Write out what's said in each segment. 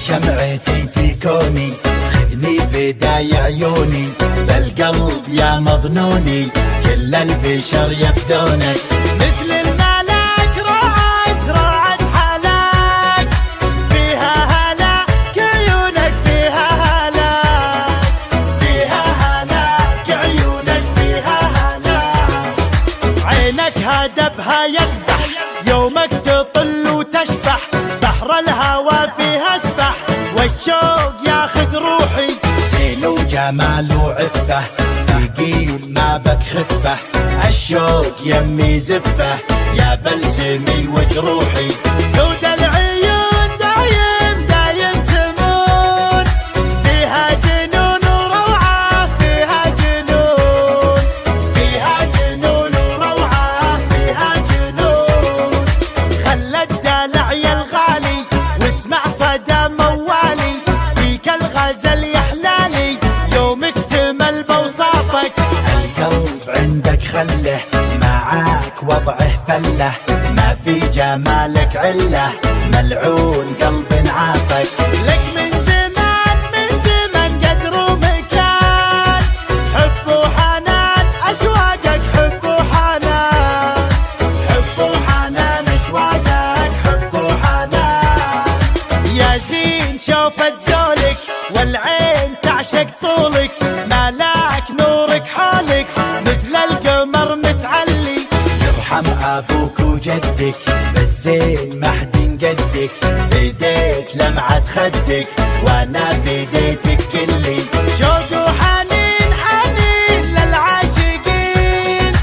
شمعتي في كوني، خذني فداي عيوني، بالقلب يا مظنوني، كل البشر يفدونك. مثل الملاك رعت حلاك، فيها هلاك عيونك، فيها هلاك، فيها هلاك عيونك، فيها هلاك. عينك هدبها يذبح، يومك تطل وتشبح، بحر الهوى فيها اسبح، والشوق ياخذ روحي. زين وجمال وعفة، ثقيل ما بك خفة، الشوق يمي زفة، يا بلسمي وجروحي. سود العيون دايم تمون، فيها جنون وروعة، فيها جنون، فيها جنون وروعة، فيها جنون. خلى الدلع يا الغالي واسمع صدى موالي، فيك الغزل يحلالي، يوم اكتمل بوصافك. القلب عندك خله، معاك وضعه فله، ما في جمالك عله، ملعون قلب عافك. لك من زمان قدر ومكان، حب وحنان اشواقك، حب وحنان، حب وحنان اشواقك، حب وحنان. يا زين شوفت زولك، والعين تعشق طولك، ملاك نورك حولك، مثل القمر متعلي. يرحم ابوك وجدك، بالزين ما حد قدك، فديت لمعة خدك، وانا فديتك كلي. شوق وحنين للعاشقين،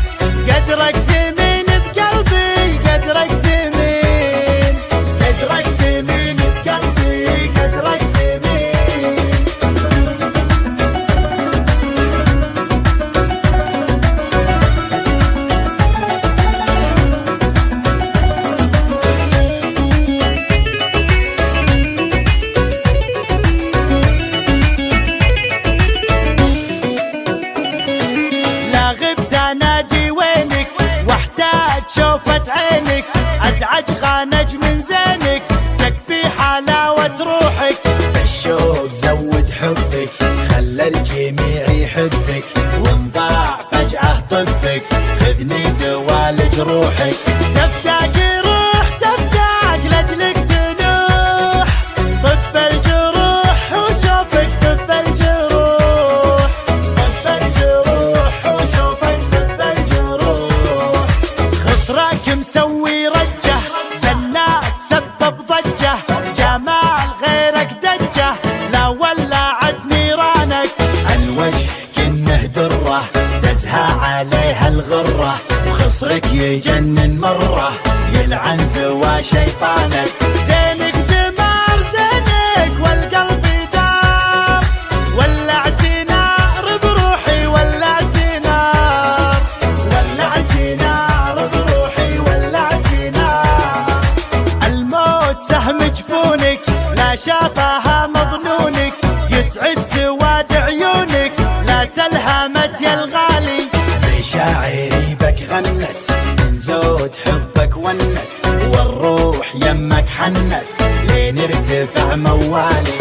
قدرك ثمين بقلبي، قدرك ثمين، قدرك ثمين بقلبي، قدرك ثمين. لا غبت انادي وينك، واحتاج شوفة عينك، ادعج خانج من زينك، تكفي حلاوة روحك. الشوق زود حبك، خلى الجميع يحبك، وانضاع فجأة طبك، خذني دوالج روحك. تفتاق روح تفتاق لاجلك تنوح، طب الجروح وشوفك، طب الجروح، طب الجروح وشوفك، طب الجروح. خسرك مسوي رجه، للناس سبب ضجه، جمال غيرك دجه، لا ولعت نيرانك. الوجه كنه دره، تزهى عليها الغره، وخصرك يجنن مره، يلعن ذوى شيطانك. زينك دمار زينك، والقلب دار، ولعت نار بروحي، ولعت نار، ولعت نار بروحي، ولعت نار. الموت سهم جفونك، لا شافها مظنونك، يسعد سواد عيونك، لا سلهمت يا الغالي. مشاعري بك غنت، من زود حبك ونت، والروح يمك حنت، لين ارتفع موالي.